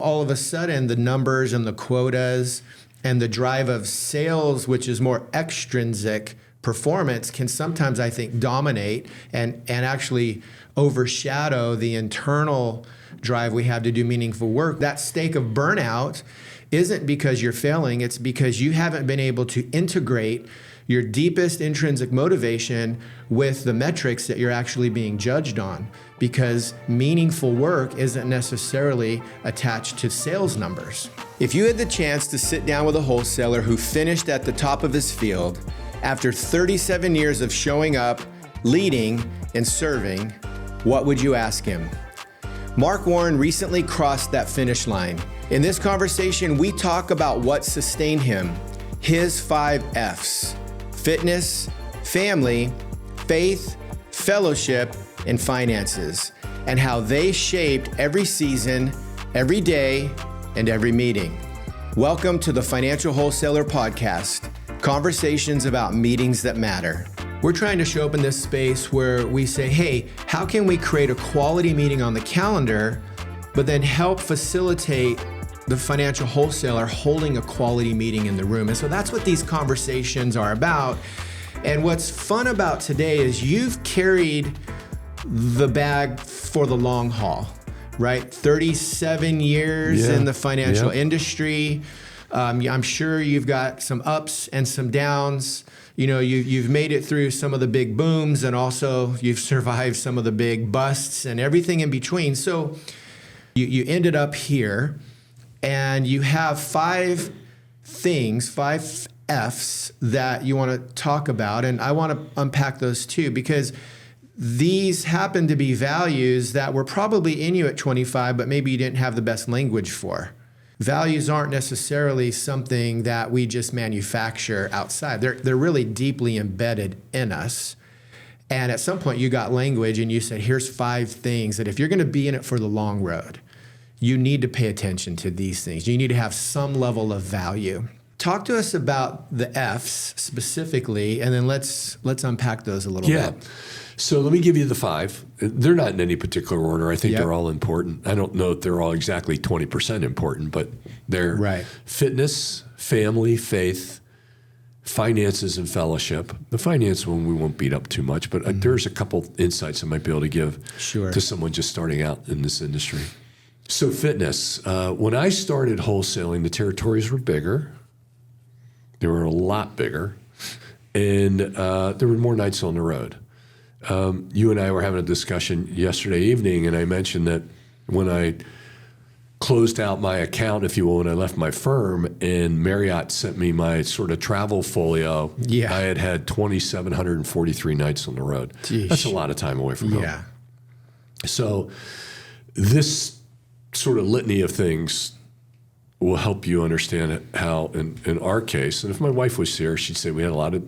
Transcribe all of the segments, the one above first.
All of a sudden, the numbers and the quotas and the drive of sales, which is more extrinsic performance, can sometimes, I think, dominate and actually overshadow the internal drive we have to do meaningful work. That stake of burnout isn't because you're failing, it's because you haven't been able to integrate your deepest intrinsic motivation with the metrics that you're actually being judged on, because meaningful work isn't necessarily attached to sales numbers. If you had the chance to sit down with a wholesaler who finished at the top of his field after 37 years of showing up, leading, and serving, what would you ask him? Mark Warren recently crossed that finish line. In this conversation, we talk about what sustained him, his 5 F's: fitness, family, faith, fellowship, and finances, and how they shaped every season, every day, and every meeting. Welcome to the Financial Wholesaler Podcast, conversations about meetings that matter. We're trying to show up in this space where we say, hey, how can we create a quality meeting on the calendar, but then help facilitate the financial wholesaler holding a quality meeting in the room? And so that's what these conversations are about. And what's fun about today is you've carried the bag for the long haul, right? 37 years in the financial industry. I'm sure you've got some ups and some downs. You know, you've made it through some of the big booms, and also you've survived some of the big busts and everything in between. So you ended up here, and you have 5 things, 5 F's that you want to talk about. And I want to unpack those too, because these happen to be values that were probably in you at 25, but maybe you didn't have the best language for. Values aren't necessarily something that we just manufacture outside. They're really deeply embedded in us. And at some point you got language and you said, here's 5 things that if you're going to be in it for the long road, you need to pay attention to these things. You need to have some level of value. Talk to us about the F's specifically, and then let's unpack those a little bit. So let me give you the 5. They're not in any particular order. I think they're all important. I don't know if they're all exactly 20% important, but they're fitness, family, faith, finances, and fellowship. The finance one we won't beat up too much, but there's a couple insights I might be able to give to someone just starting out in this industry. So fitness. When I started wholesaling, the territories were bigger. They were a lot bigger, and there were more nights on the road. You and I were having a discussion yesterday evening, and I mentioned that when I closed out my account, if you will, when I left my firm, and Marriott sent me my sort of travel folio, I had 2,743 nights on the road. Jeez. That's a lot of time away from home. So this sort of litany of things will help you understand how, in our case, and if my wife was here, she'd say we had a lot of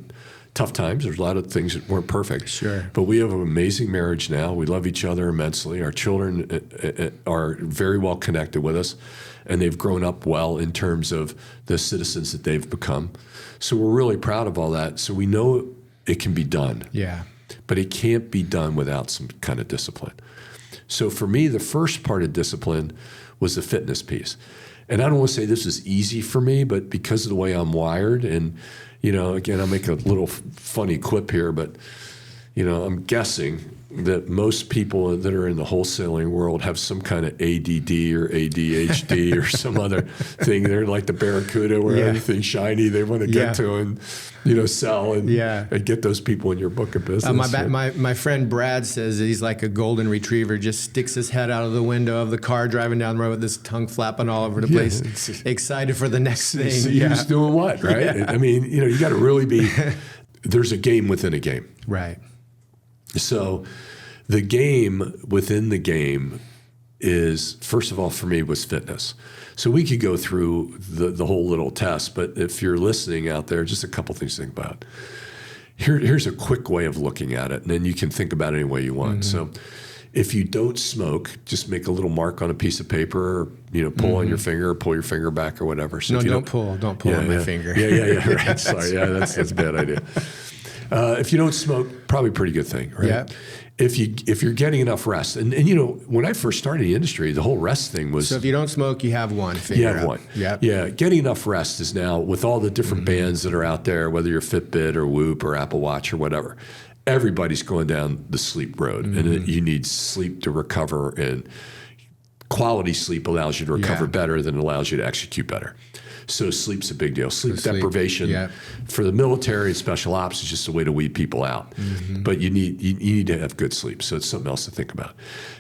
tough times. There's a lot of things that weren't perfect. Sure. But we have an amazing marriage now. We love each other immensely. Our children are very well connected with us, and they've grown up well in terms of the citizens that they've become. So we're really proud of all that. So we know it can be done. Yeah. But it can't be done without some kind of discipline. So for me, the first part of discipline was the fitness piece. And I don't want to say this is easy for me, but because of the way I'm wired, and, you know, again, I'll make a little funny quip here, but, you know, I'm guessing that most people that are in the wholesaling world have some kind of ADD or ADHD or some other thing. They're like the barracuda where anything shiny they want to get to and, you know, sell and get those people in your book of business. My friend Brad says that he's like a golden retriever, just sticks his head out of the window of the car driving down the road with his tongue flapping all over the place, excited for the next thing. So you're just doing what, right? I mean, you know, you got to really be, there's a game within a game. Right. So the game within the game is, first of all, for me, was fitness. So we could go through the whole little test, but if you're listening out there, just a couple things to think about. Here's a quick way of looking at it, and then you can think about it any way you want. So if you don't smoke, just make a little mark on a piece of paper, or, you know, pull on your finger, or pull your finger back or whatever. So no, don't pull on my finger. Right. Sorry. That's a bad idea. If you don't smoke, probably a pretty good thing, right? Yeah. If you're getting enough rest, and when I first started the industry, the whole rest thing was. So if you don't smoke, you have one. You have one. Yeah. Getting enough rest is now, with all the different bands that are out there, whether you're Fitbit or Whoop or Apple Watch or whatever, everybody's going down the sleep road, and you need sleep to recover, and quality sleep allows you to recover better than it allows you to execute better. So sleep's a big deal. Sleep deprivation for the military and special ops is just a way to weed people out. But you need to have good sleep. So it's something else to think about.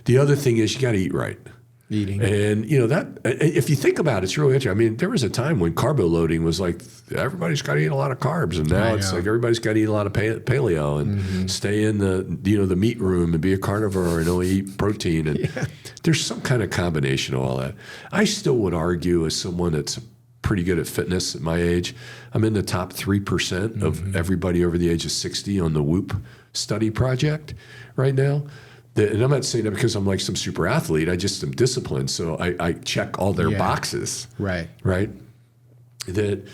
The other thing is you got to eat right. Eating. And that if you think about it, it's really interesting. I mean, there was a time when carbo loading was like everybody's got to eat a lot of carbs, and now it's like everybody's got to eat a lot of paleo and stay in the meat room and be a carnivore and only eat protein. And there's some kind of combination of all that. I still would argue, as someone that's pretty good at fitness at my age, I'm in the top 3% of everybody over the age of 60 on the Whoop study project right now. And I'm not saying that because I'm like some super athlete. I just am disciplined. So I check all their boxes. Right. That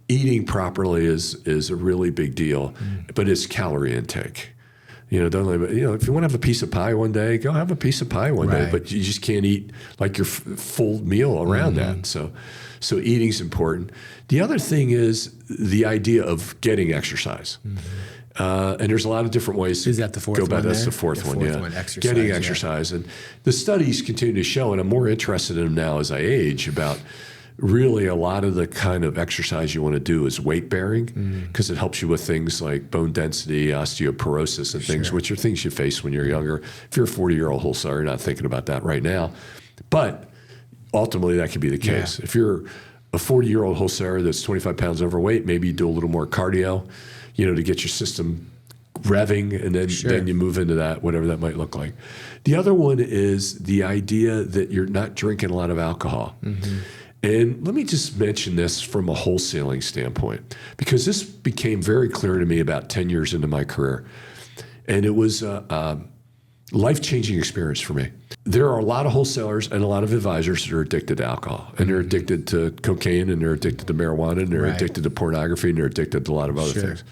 eating properly is a really big deal, but it's calorie intake. Don't if you want to have a piece of pie one day, go have a piece of pie one day, but you just can't eat like your full meal around that. So eating's important. The other thing is the idea of getting exercise. And there's a lot of different ways to go about that. That's the fourth one. Getting exercise. And the studies continue to show, and I'm more interested in them now as I age, about really a lot of the kind of exercise you want to do is weight bearing, because it helps you with things like bone density, osteoporosis, and things, which are things you face when you're younger. If you're a 40-year-old wholesaler, you're not thinking about that right now. But ultimately, that could be the case. If you're a 40-year-old wholesaler that's 25 pounds overweight, maybe you do a little more cardio, to get your system revving, and then you move into that, whatever that might look like. The other one is the idea that you're not drinking a lot of alcohol. And let me just mention this from a wholesaling standpoint, because this became very clear to me about 10 years into my career. And it was a life-changing experience for me. There are a lot of wholesalers and a lot of advisors that are addicted to alcohol, and they're addicted to cocaine, and they're addicted to marijuana, and they're addicted to pornography, and they're addicted to a lot of other things.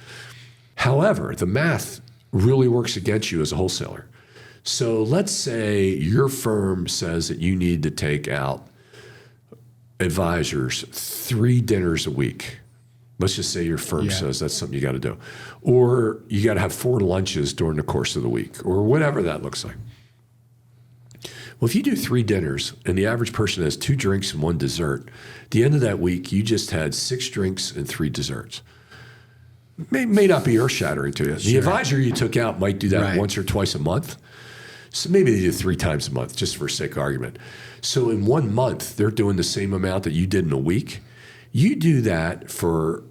However, the math really works against you as a wholesaler. So let's say your firm says that you need to take out advisors 3 dinners a week. Let's just say your firm says that's something you got to do. Or you got to have 4 lunches during the course of the week, or whatever that looks like. Well, if you do 3 dinners and the average person has 2 drinks and 1 dessert, at the end of that week, you just had 6 drinks and 3 desserts. May not be earth-shattering to you. The advisor you took out might do that once or twice a month. So maybe they do 3 times a month, just for sake of argument. So in 1 month, they're doing the same amount that you did in a week. You do that for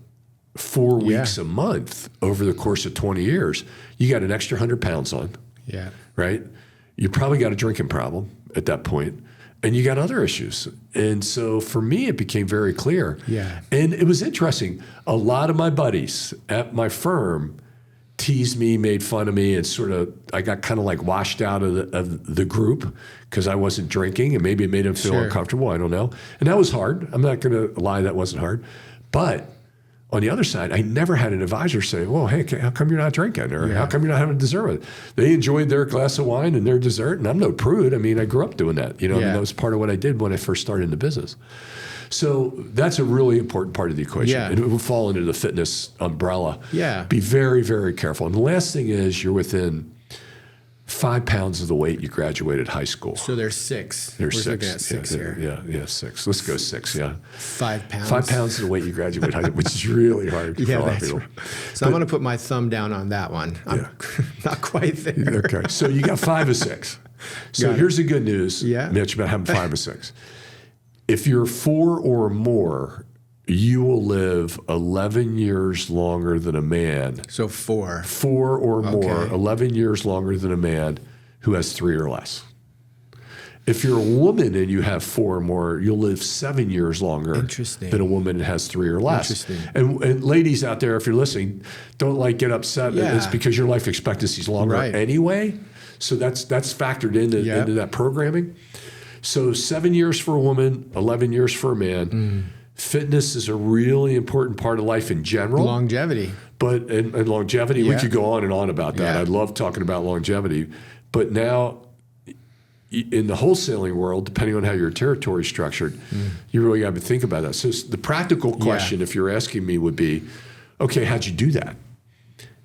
4 weeks a month over the course of 20 years. You got an extra 100 pounds on, right? You probably got a drinking problem at that point, and you got other issues. And so for me, it became very clear. And it was interesting. A lot of my buddies at my firm teased me, made fun of me, and I got kind of like washed out of the group because I wasn't drinking, and maybe it made them feel uncomfortable. I don't know. And that was hard. I'm not going to lie, that wasn't hard. But on the other side, I never had an advisor say, well, hey, how come you're not drinking? Or how come you're not having dessert with it? They enjoyed their glass of wine and their dessert, and I'm no prude. I mean, I grew up doing that. I mean, that was part of what I did when I first started in the business. So that's a really important part of the equation. And it will fall into the fitness umbrella. Be very, very careful. And the last thing is you're within 5 pounds of the weight you graduated high school. So there's 6. There's We're 6. looking at 6 here. Yeah, 6. Let's go 6, 5 pounds. 5 pounds of the weight you graduated high school, which is really hard for a lot of people. So I'm going to put my thumb down on that one. I'm not quite there. Okay, so you got 5 of 6. So here's the good news, Mitch, about having 5 of 6. If you're 4 or more, you will live 11 years longer than a man. So 4. 4 or more, 11 years longer than a man who has 3 or less. If you're a woman and you have 4 or more, you'll live 7 years longer than a woman that has 3 or less. And ladies out there, if you're listening, don't get upset. It's because your life expectancy is longer anyway. So that's factored into that programming. So 7 years for a woman, 11 years for a man. Fitness is a really important part of life in general. Longevity. But and longevity, we Yeah. could go on and on about that. Yeah. I love talking about longevity. But now in the wholesaling world, depending on how your territory is structured, you really got to think about that. So the practical question, if you're asking me, would be, okay, how'd you do that?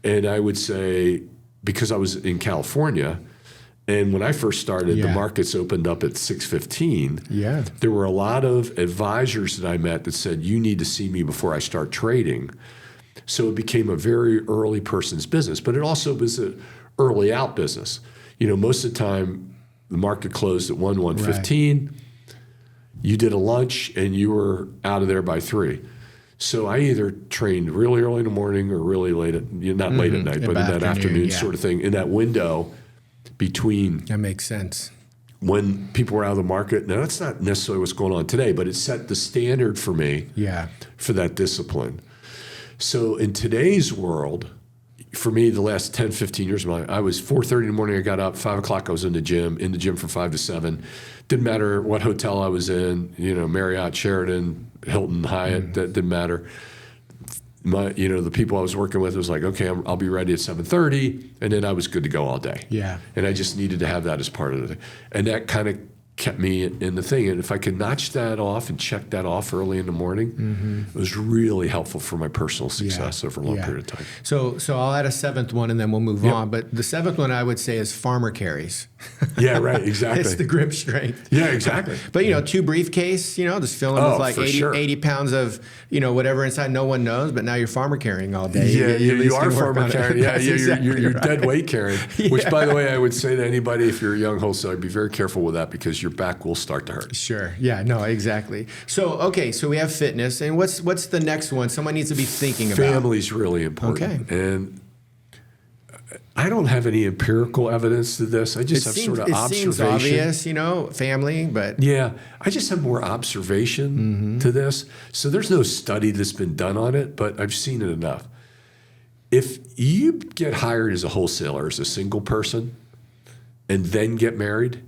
And I would say, because I was in California, and when I first started, the markets opened up at 6:15. Yeah. There were a lot of advisors that I met that said, you need to see me before I start trading. So it became a very early person's business, but it also was an early out business. You know, most of the time, the market closed at 1:15. You did a lunch and you were out of there by 3. So I either trained really early in the morning or really late at, not late at night, but in that afternoon sort of thing, in that window between. That makes sense. When people were out of the market. Now, that's not necessarily what's going on today, but it set the standard for me for that discipline. So in today's world, for me, the last 10, 15 years of my life, I was 4:30 in the morning, I got up, 5 o'clock I was in the gym from 5 to 7. Didn't matter what hotel I was in, Marriott, Sheraton, Hilton, Hyatt, that didn't matter. The people I was working with was like, okay, I'll be ready at 7:30, and then I was good to go all day. Yeah. And I just needed to have that as part of the thing. And that kind of kept me in the thing. And if I could notch that off and check that off early in the morning, it was really helpful for my personal success over a long period of time. So I'll add a 7th one and then we'll move on. But the 7th one I would say is farmer carries. Yeah, right, exactly. It's the grip strength. Yeah, exactly. But, 2 briefcase, just filling with like 80 pounds of, whatever inside no one knows, but now you're farmer carrying all day. Yeah, you are farmer carrying. Yeah, you're dead weight carrying. Which, by the way, I would say to anybody, if you're a young wholesaler, be very careful with that because your back will start to hurt. Sure. Yeah, no, exactly. So, okay, so we have fitness. And what's the next one someone needs to be thinking about? Family's really important. Okay. And I don't have any empirical evidence to this. I just have sort of observation. It seems obvious, family, but... Yeah, I just have more observation to this. So there's no study that's been done on it, but I've seen it enough. If you get hired as a wholesaler, as a single person, and then get married,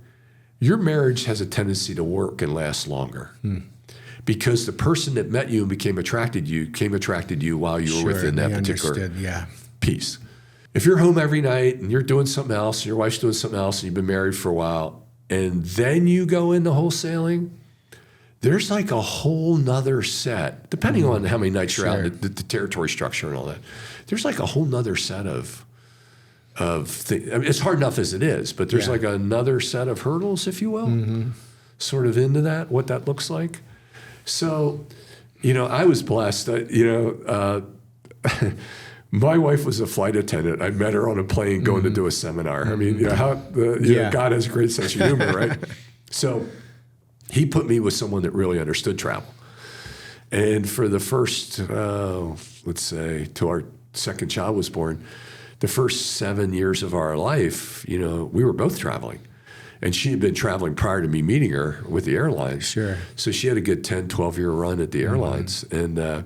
your marriage has a tendency to work and last longer. Because the person that met you and became attracted to you while you were within that particular piece. If you're home every night and you're doing something else, and your wife's doing something else, and you've been married for a while, and then you go into wholesaling, there's like a whole nother set, depending on how many nights you're out, the territory structure and all that. There's like a whole nother set of things. I mean, it's hard enough as it is, but there's like another set of hurdles, if you will, sort of into that, what that looks like. So, I was blessed. My wife was a flight attendant. I met her on a plane going to do a seminar. I mean, God has a great sense of humor, right? So he put me with someone that really understood travel. And for the first, let's say, till our second child was born, the first 7 years of our life, we were both traveling. And she had been traveling prior to me meeting her with the airlines. Sure. So she had a good 10, 12-year run at the airlines. And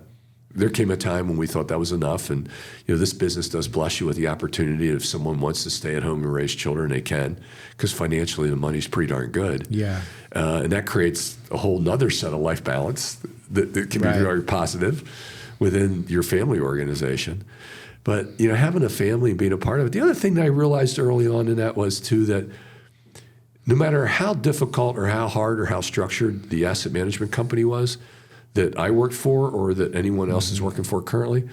there came a time when we thought that was enough. And, this business does bless you with the opportunity if someone wants to stay at home and raise children, they can, because financially the money's pretty darn good. Yeah. And that creates a whole nother set of life balance that can be very positive within your family organization. But, having a family and being a part of it. The other thing that I realized early on in that was, too, that no matter how difficult or how hard or how structured the asset management company was that I worked for or that anyone else is working for currently,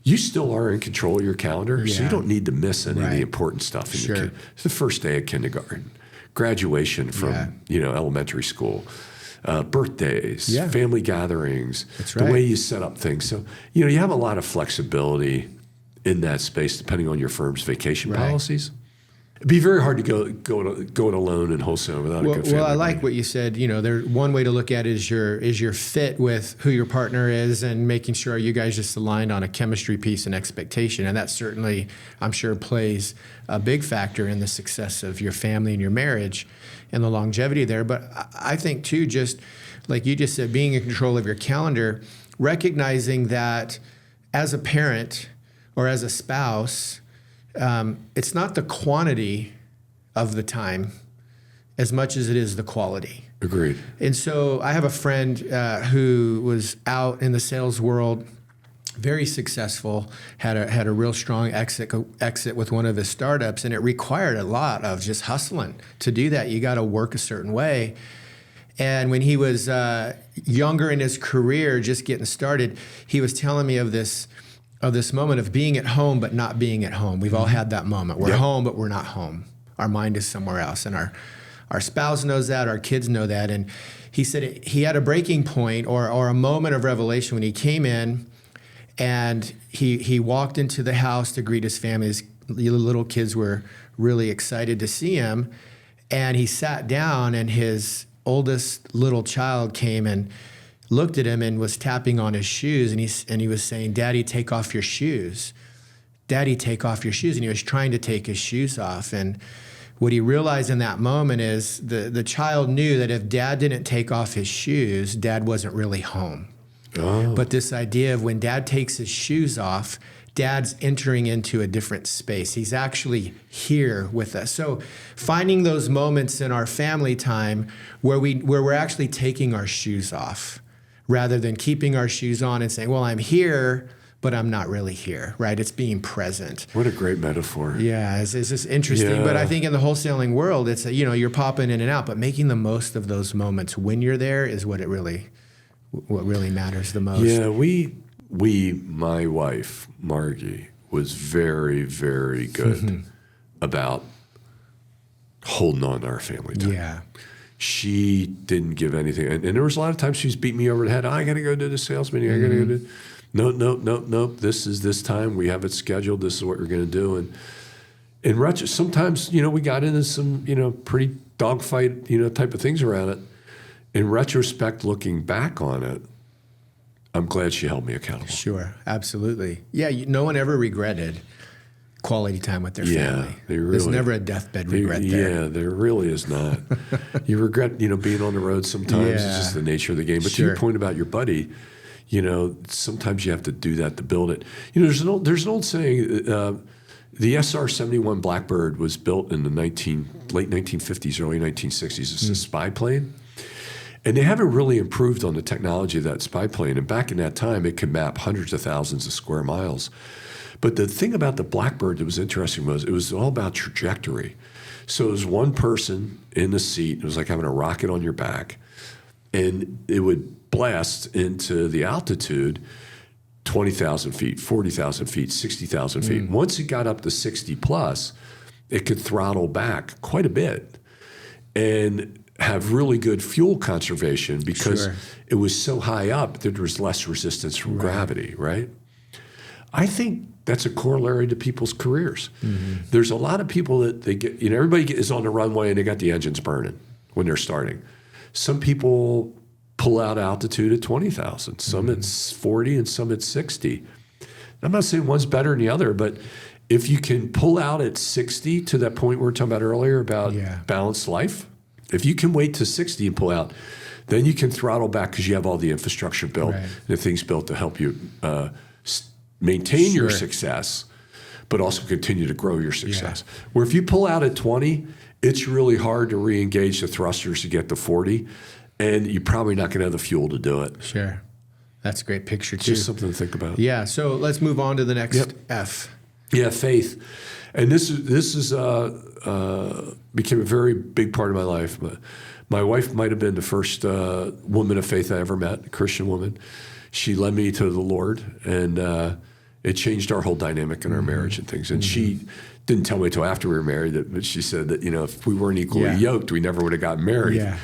you still are in control of your calendar, so you don't need to miss any of the important stuff. It's the first day of kindergarten, graduation from elementary school, birthdays, family gatherings, the way you set up things. So you have a lot of flexibility in that space depending on your firm's vacation policies. It'd be very hard to go it alone and wholesale without a good family. Well, I like what you said. One way to look at it is your fit with who your partner is and making sure you guys just aligned on a chemistry piece and expectation. And that certainly, I'm sure, plays a big factor in the success of your family and your marriage and the longevity there. But I think, too, just like you just said, being in control of your calendar, recognizing that as a parent or as a spouse, it's not the quantity of the time as much as it is the quality. Agreed. And so I have a friend who was out in the sales world, very successful, had a real strong exit with one of his startups, and it required a lot of just hustling. To do that, you got to work a certain way. And when he was younger in his career, just getting started, he was telling me of this moment of being at home but not being at home. We've all had that moment. We're home but we're not home. Our mind is somewhere else, and our spouse knows that, our kids know that. And he said he had a breaking point or a moment of revelation when he came in and he walked into the house to greet his family. His little kids were really excited to see him. And he sat down, and his oldest little child came and looked at him and was tapping on his shoes. And he was saying, "Daddy, take off your shoes. Daddy, take off your shoes." And he was trying to take his shoes off. And what he realized in that moment is the child knew that if Dad didn't take off his shoes, Dad wasn't really home. Oh. But this idea of when Dad takes his shoes off, Dad's entering into a different space. He's actually here with us. So finding those moments in our family time where we're actually taking our shoes off rather than keeping our shoes on and saying, well, I'm here, but I'm not really here, right? It's being present. What a great metaphor. Yeah, it's just interesting. Yeah. But I think in the wholesaling world, it's, you're popping in and out, but making the most of those moments when you're there is what really matters the most. Yeah, my wife, Margie, was very, very good about holding on to our family time. Yeah. She didn't give anything. And there was a lot of times she's beat me over the head. I got to go do the sales meeting. I got to go do. Nope. This is this time. We have it scheduled. This is what we're going to do. And in retrospect, sometimes, we got into some, pretty dogfight, type of things around it. In retrospect, looking back on it, I'm glad she held me accountable. Sure, absolutely. Yeah, no one ever regretted quality time with their family. There's never a deathbed regret there. Yeah, there really is not. You regret, being on the road sometimes. Yeah. It's just the nature of the game. But to your point about your buddy, sometimes you have to do that to build it. There's an old saying, the SR-71 Blackbird was built in the late 1950s, early 1960s. It's a spy plane. And they haven't really improved on the technology of that spy plane. And back in that time, it could map hundreds of thousands of square miles. But the thing about the Blackbird that was interesting was it was all about trajectory. So it was one person in the seat. It was like having a rocket on your back. And it would blast into the altitude 20,000 feet, 40,000 feet, 60,000 feet. Once it got up to 60 plus, it could throttle back quite a bit. And have really good fuel conservation because it was so high up that there was less resistance from gravity, right? I think that's a corollary to people's careers. There's a lot of people that they get, everybody is on the runway and they got the engines burning when they're starting. Some people pull out altitude at 20,000, some at 40 and some at 60. I'm not saying one's better than the other, but if you can pull out at 60 to that point we were talking about earlier about balanced life, if you can wait to 60 and pull out, then you can throttle back because you have all the infrastructure built, the things built to help you maintain your success, but also continue to grow your success. Where if you pull out at 20, it's really hard to re-engage the thrusters to get to 40, and you're probably not going to have the fuel to do it. Sure. That's a great picture, too. Just something to think about. Yeah, so let's move on to the next F. Yeah, faith. And this is became a very big part of my life. My wife might have been the first woman of faith I ever met, a Christian woman. She led me to the Lord, and it changed our whole dynamic in our marriage and things. And she didn't tell me until after we were married, but she said that, if we weren't equally yoked, we never would have gotten married. Yeah.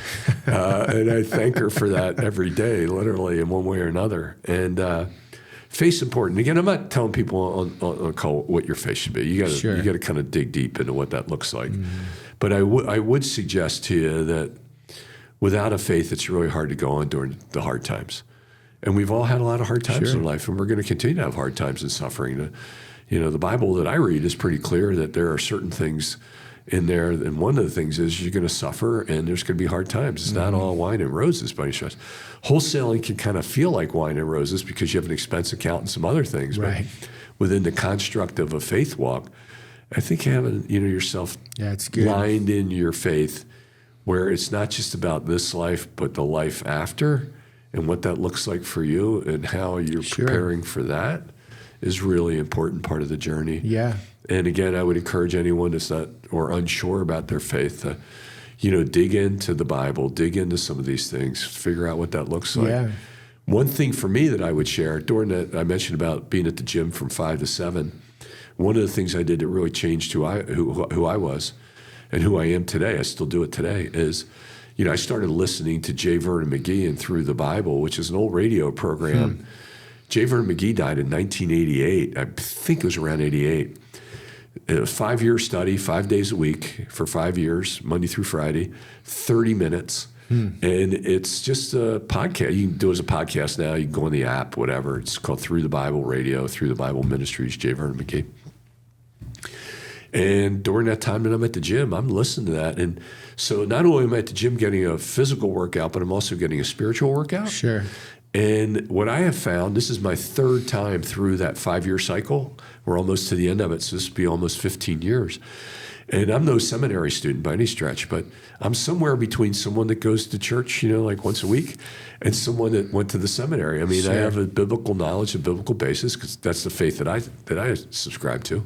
And I thank her for that every day, literally, in one way or another. And faith's important. Again, I'm not telling people on call what your faith should be. You got to kind of dig deep into what that looks like. But I would suggest to you that without a faith, it's really hard to go on during the hard times. And we've all had a lot of hard times in life, and we're going to continue to have hard times and suffering. The Bible that I read is pretty clear that there are certain things in there, and one of the things is you're going to suffer, and there's going to be hard times. It's not all wine and roses by any stretch. Wholesaling can kind of feel like wine and roses because you have an expense account and some other things. But within the construct of a faith walk, I think having yourself lined in your faith where it's not just about this life, but the life after and what that looks like for you and how you're preparing for that is really important part of the journey. Yeah. And again, I would encourage anyone that's not or unsure about their faith to, dig into the Bible, dig into some of these things, figure out what that looks like. Yeah. One thing for me that I would share during that, I mentioned about being at the gym from 5 to 7. One of the things I did that really changed who I was and who I am today, I still do it today, is, I started listening to J. Vernon McGee and Through the Bible, which is an old radio program. J. Vernon McGee died in 1988. I think it was around 88. A 5-year study, 5 days a week for 5 years, Monday through Friday, 30 minutes. And it's just a podcast. You can do it as a podcast now. You can go on the app, whatever. It's called Through the Bible Radio, Through the Bible Ministries, J. Vernon McGee. And during that time that I'm at the gym, I'm listening to that. And so not only am I at the gym getting a physical workout, but I'm also getting a spiritual workout. Sure. And what I have found, this is my 3rd time through that 5-year cycle. We're almost to the end of it, so this will be almost 15 years. And I'm no seminary student by any stretch, but I'm somewhere between someone that goes to church, like once a week, and someone that went to the seminary. I mean, I have a biblical knowledge, a biblical basis, because that's the faith that I subscribe to.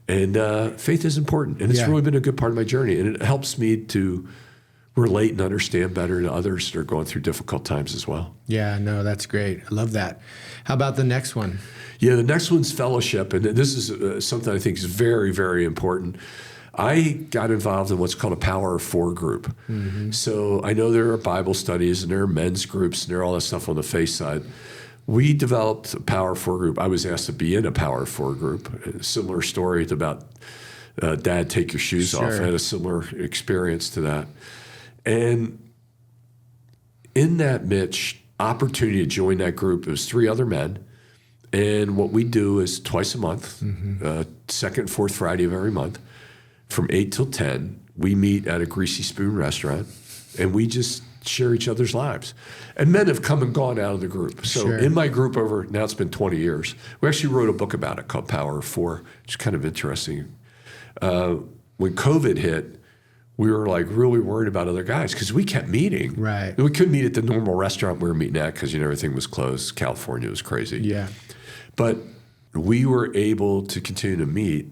And faith is important, and it's really been a good part of my journey, and it helps me to relate and understand better to others that are going through difficult times as well. Yeah, no, that's great. I love that. How about the next one? Yeah, the next one's fellowship, and this is something I think is very, very important. I got involved in what's called a Power of 4 group. So I know there are Bible studies and there are men's groups and there are all that stuff on the faith side. We developed a Power of 4 group. I was asked to be in a Power of 4 group. A similar story about Dad, take your shoes off. I had a similar experience to that. And in that, Mitch, opportunity to join that group, it was 3 other men. And what we do is twice a month, second and fourth Friday of every month, from 8 till 10, we meet at a Greasy Spoon restaurant, and we just share each other's lives. And men have come and gone out of the group. So in my group now it's been 20 years, we actually wrote a book about it called Power of 4, which is kind of interesting. When COVID hit, we were like really worried about other guys because we kept meeting. Right. We couldn't meet at the normal restaurant we were meeting at because everything was closed. California was crazy. Yeah. But we were able to continue to meet.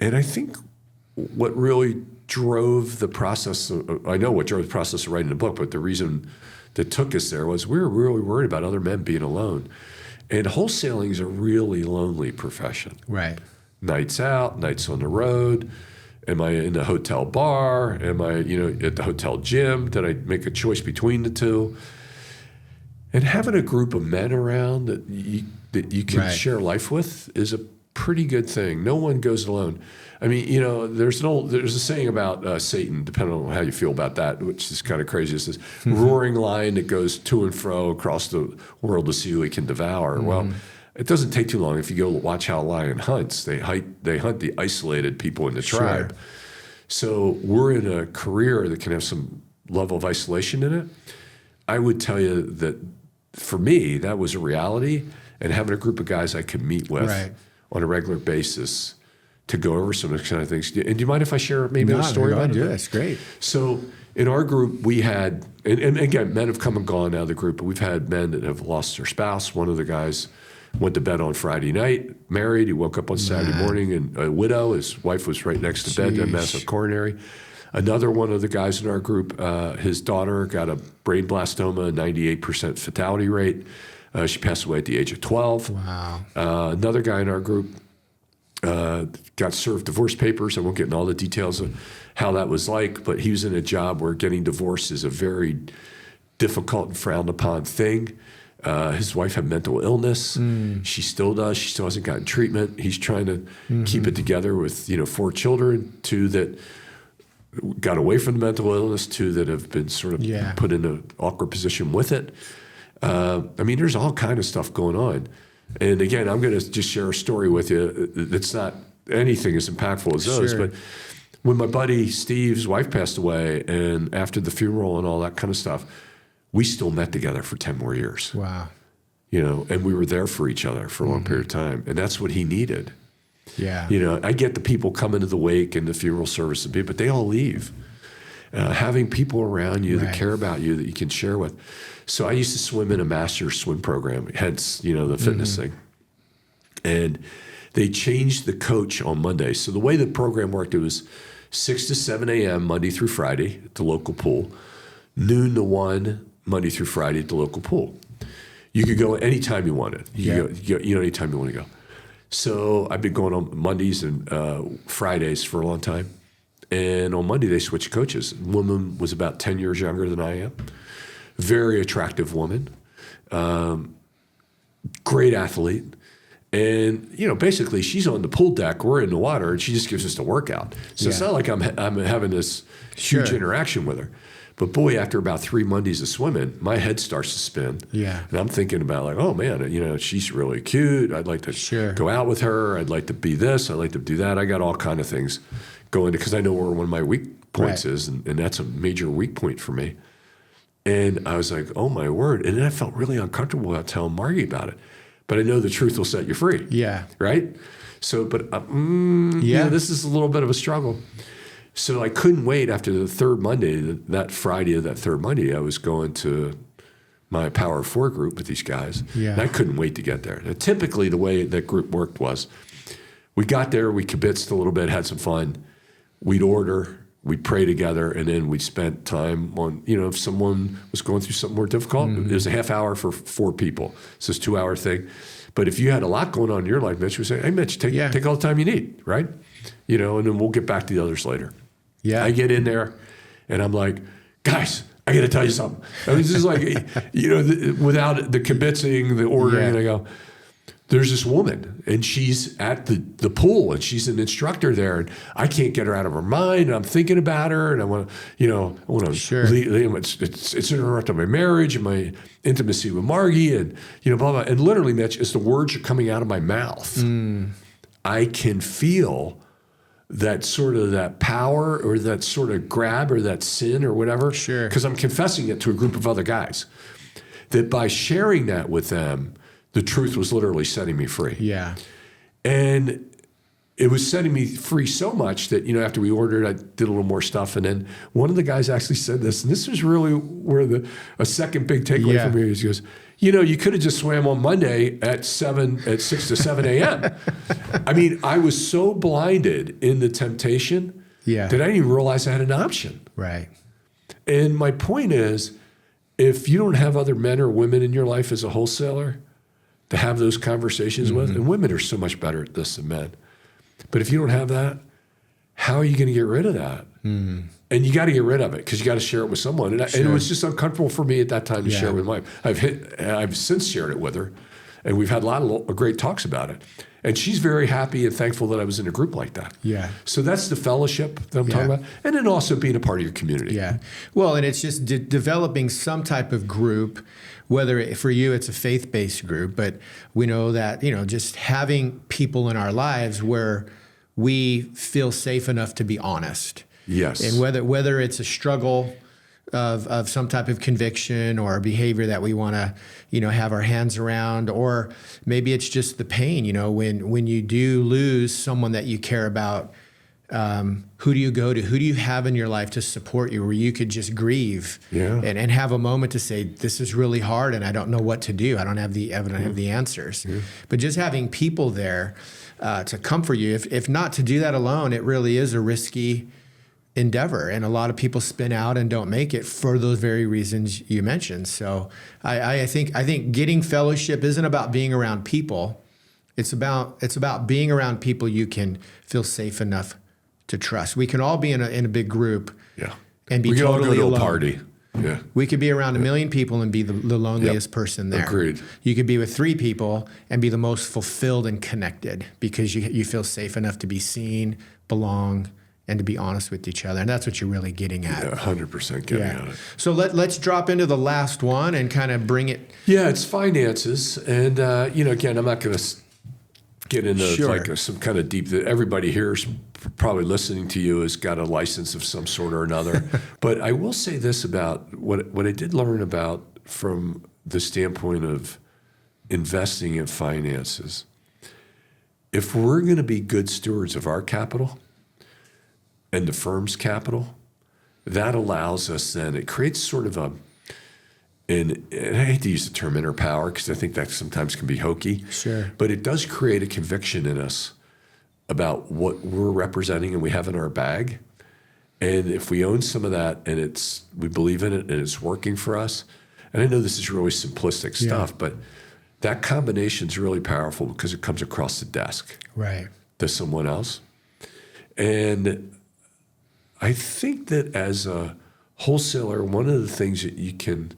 And I think what really drove the process, I know what drove the process of writing the book, but the reason that took us there was we were really worried about other men being alone. And wholesaling is a really lonely profession. Right. Nights out, nights on the road. Am I in the hotel bar? Am I, at the hotel gym? Did I make a choice between the two? And having a group of men around that you can share life with is a pretty good thing. No one goes alone. I mean, there's a saying about Satan, depending on how you feel about that, which is kind of crazy. It's this roaring lion that goes to and fro across the world to see who he can devour. Well, it doesn't take too long if you go watch how a lion hunts. They hunt the isolated people in the tribe. So we're in a career that can have some level of isolation in it. I would tell you that for me, that was a reality, and having a group of guys I could meet with on a regular basis to go over some of those kind of things. And do you mind if I share maybe a story about it? That's great. So in our group, we had, and again, men have come and gone out of the group, but we've had men that have lost their spouse. One of the guys went to bed on Friday night, married. He woke up on Saturday morning and a widow. His wife was right next to bed, had massive coronary. Another one of the guys in our group, his daughter got a brain blastoma, 98% fatality rate. She passed away at the age of 12. Wow. Another guy in our group got served divorce papers. I won't get into all the details of how that was like, but he was in a job where getting divorced is a very difficult and frowned upon thing. His wife had mental illness. She still does. She still hasn't gotten treatment. He's trying to keep it together with 4 children, 2 that got away from the mental illness, 2 that have been sort of put in an awkward position with it. I mean, there's all kind of stuff going on. And again, I'm going to just share a story with you that's not anything as impactful as those. But when my buddy Steve's wife passed away, and after the funeral and all that kind of stuff, we still met together for 10 more years. Wow. And we were there for each other for a long period of time. And that's what he needed. Yeah. I get the people coming to the wake and the funeral service, but they all leave. having people around you that Right. care about you that you can share with. So I used to swim in a master swim program, hence, the fitness thing. And they changed the coach on Monday. So the way the program worked, it was 6 to 7 a.m. Monday through Friday at the local pool, noon to 1 Monday through Friday at the local pool. You could go anytime you wanted. You could go, anytime you want to go. So I've been going on Mondays and Fridays for a long time. And on Monday, they switched coaches. The woman was about 10 years younger than I am. Very attractive woman. Great athlete. And, basically she's on the pool deck, we're in the water, and she just gives us a workout. So it's not like I'm having this huge interaction with her. But boy, after about 3 Mondays of swimming, my head starts to spin. Yeah. And I'm thinking about like, oh man, she's really cute. I'd like to go out with her. I'd like to be this. I'd like to do that. I got all kind of things going because I know where one of my weak points is, and that's a major weak point for me. And I was like, oh my word. And then I felt really uncomfortable about telling Margie about it. But I know the truth will set you free. Yeah. Right? So, but this is a little bit of a struggle. So I couldn't wait after the third Monday, that Friday of that third Monday, I was going to my Power 4 group with these guys. Yeah. And I couldn't wait to get there. Now, typically, the way that group worked was we got there, we kibitzed a little bit, had some fun. We'd order, we'd pray together, and then we spent time on, if someone was going through something more difficult, it was a half hour for 4 people. So it's a 2-hour thing. But if you had a lot going on in your life, Mitch would say, hey, Mitch, take all the time you need, right? And then we'll get back to the others later. Yeah. I get in there, and I'm like, guys, I got to tell you something. I mean, this is like, without the kibitzing, the ordering, and I go, there's this woman, and she's at the pool, and she's an instructor there, and I can't get her out of her mind. And I'm thinking about her, and I want to, it's interrupting my marriage and my intimacy with Margie, and blah blah. And literally, Mitch, as the words are coming out of my mouth, I can feel that power or that sort of grab or that sin or whatever. Sure. Because I'm confessing it to a group of other guys. That by sharing that with them, the truth was literally setting me free. Yeah. And it was setting me free so much that, after we ordered, I did a little more stuff. And then one of the guys actually said this, and this was really where a second big takeaway for me is he goes, you could have just swam on Monday at 6 to 7 a.m. I mean, I was so blinded in the temptation that I didn't even realize I had an option. Right. And my point is, if you don't have other men or women in your life as a wholesaler to have those conversations with, and women are so much better at this than men, but if you don't have that, how are you going to get rid of that? And you got to get rid of it because you got to share it with someone. And, and it was just uncomfortable for me at that time to share with my wife. I've since shared it with her, and we've had a lot of great talks about it. And she's very happy and thankful that I was in a group like that. Yeah. So that's the fellowship that I'm talking about. And then also being a part of your community. Yeah. Well, and it's just developing some type of group, whether for you it's a faith-based group, but we know that, just having people in our lives where we feel safe enough to be honest. Yes. And whether it's a struggle of some type of conviction or behavior that we want to, have our hands around, or maybe it's just the pain, when you do lose someone that you care about, who do you go to? Who do you have in your life to support you where you could just grieve and have a moment to say, this is really hard and I don't know what to do. I don't have the answers. But just having people there to comfort you, if not to do that alone, it really is a risky endeavor, and a lot of people spin out and don't make it for those very reasons you mentioned. So I think getting fellowship isn't about being around people. It's about being around people you can feel safe enough to trust. We can all be in a big group and be totally alone. We can all go to a party. Yeah. We could be around 1 million people and be the loneliest person there. Agreed. You could be with 3 people and be the most fulfilled and connected because you feel safe enough to be seen, belong, and to be honest with each other. And that's what you're really getting at. Yeah, 100% getting at it. So let's drop into the last one and kind of bring it. Yeah, it's finances. And, again, I'm not going to get into some kind of deep, that everybody here is probably listening to you has got a license of some sort or another. But I will say this about what I did learn about from the standpoint of investing in finances. If we're going to be good stewards of our capital and the firm's capital, that allows us then, it creates sort of and I hate to use the term inner power because I think that sometimes can be hokey. Sure. But it does create a conviction in us about what we're representing and we have in our bag. And if we own some of that and we believe in it and it's working for us, and I know this is really simplistic stuff, but that combination is really powerful because it comes across the desk to someone else. And I think that as a wholesaler, one of the things that you can,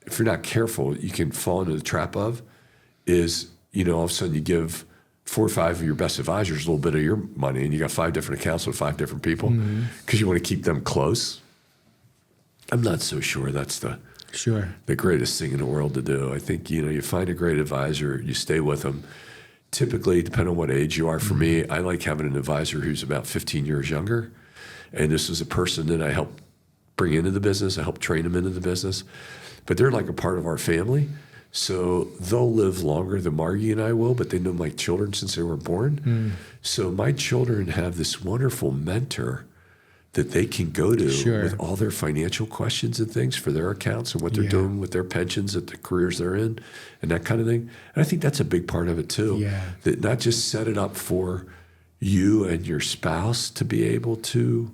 if you're not careful, you can fall into the trap of is, all of a sudden you give 4 or 5 of your best advisors a little bit of your money and you got 5 different accounts with 5 different people because you want to keep them close. I'm not so sure that's the greatest thing in the world to do. I think, you find a great advisor, you stay with them. Typically, depending on what age you are, for me, I like having an advisor who's about 15 years younger. And this is a person that I helped bring into the business. I helped train them into the business. But they're like a part of our family. So they'll live longer than Margie and I will, but they know my children since they were born. So my children have this wonderful mentor that they can go to with all their financial questions and things for their accounts and what they're doing with their pensions at the careers they're in and that kind of thing. And I think that's a big part of it too. That not just set it up for you and your spouse to be able to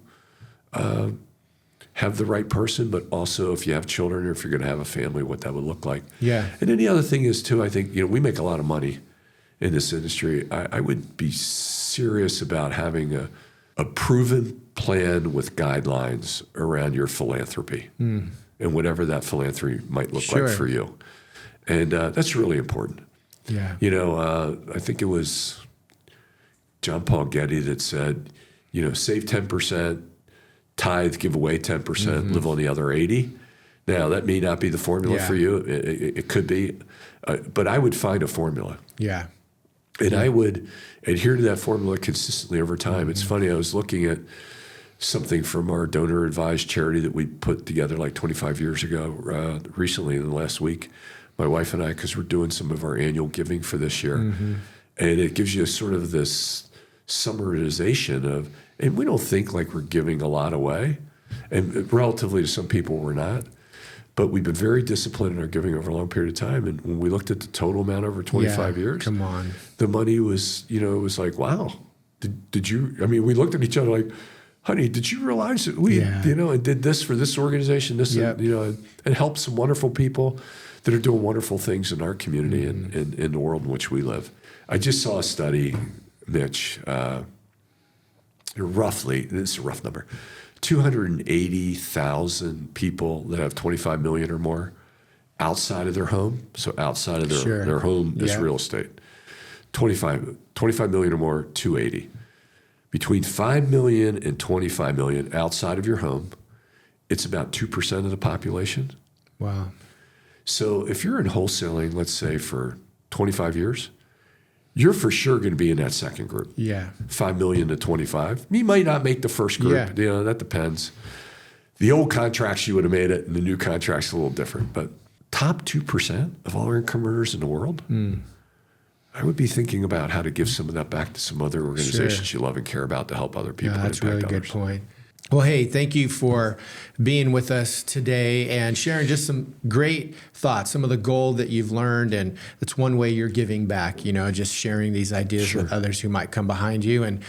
have the right person, but also if you have children or if you're going to have a family, what that would look like. And then the other thing is too, I think, we make a lot of money in this industry. I would be serious about having a proven plan with guidelines around your philanthropy and whatever that philanthropy might look like for you. And that's really important. I think it was John Paul Getty that said, save 10%, tithe, give away 10%, live on the other 80. Now, that may not be the formula for you. It could be. But I would find a formula. And I would adhere to that formula consistently over time. It's funny, I was looking at something from our donor-advised charity that we put together like 25 years ago, recently in the last week, my wife and I, because we're doing some of our annual giving for this year. And it gives you sort of this summarization of, and we don't think like we're giving a lot away, and relatively to some people we're not, but we've been very disciplined in our giving over a long period of time. And when we looked at the total amount over 25 years, the money was, it was like, wow, did you, we looked at each other like, honey, did you realize that we, and did this for this organization, and helped some wonderful people that are doing wonderful things in our community and in the world in which we live. I just saw a study, Mitch, roughly, this is a rough number, 280,000 people that have 25 million or more outside of their home. So outside of their home is real estate. 25 million or more, 280. Between 5 million and 25 million outside of your home, it's about 2% of the population. Wow. So if you're in wholesaling, let's say for 25 years, you're for sure going to be in that second group. 5 million to 25. You might not make the first group. That depends. The old contracts, you would have made it, and the new contracts a little different. But top 2% of all income earners in the world, I would be thinking about how to give some of that back to some other organizations you love and care about to help other people. That's a really good point. Well, hey, thank you for being with us today and sharing just some great thoughts, some of the gold that you've learned. And it's one way you're giving back, just sharing these ideas with others who might come behind you. And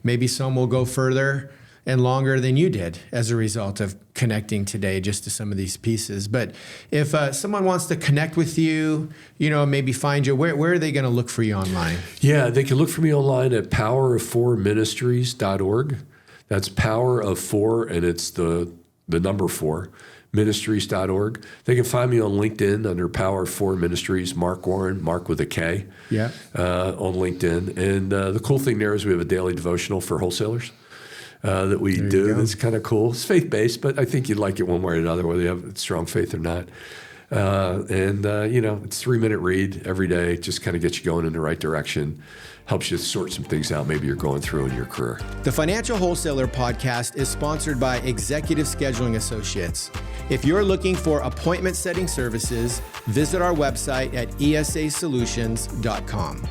maybe some will go further and longer than you did as a result of connecting today just to some of these pieces. But if someone wants to connect with you, maybe find you, where are they going to look for you online? Yeah, they can look for me online at powerof4ministries.org. That's power of 4, and it's the number 4, ministries.org. They can find me on LinkedIn under Power of 4 Ministries, Mark Warren, Mark with a K, on LinkedIn. And the cool thing there is we have a daily devotional for wholesalers that we do. That's kind of cool. It's faith-based, but I think you'd like it one way or another, whether you have strong faith or not. It's a 3-minute read every day, just kind of gets you going in the right direction. Helps you sort some things out maybe you're going through in your career. The Financial Wholesaler podcast is sponsored by Executive Scheduling Associates. If you're looking for appointment setting services, visit our website at esasolutions.com.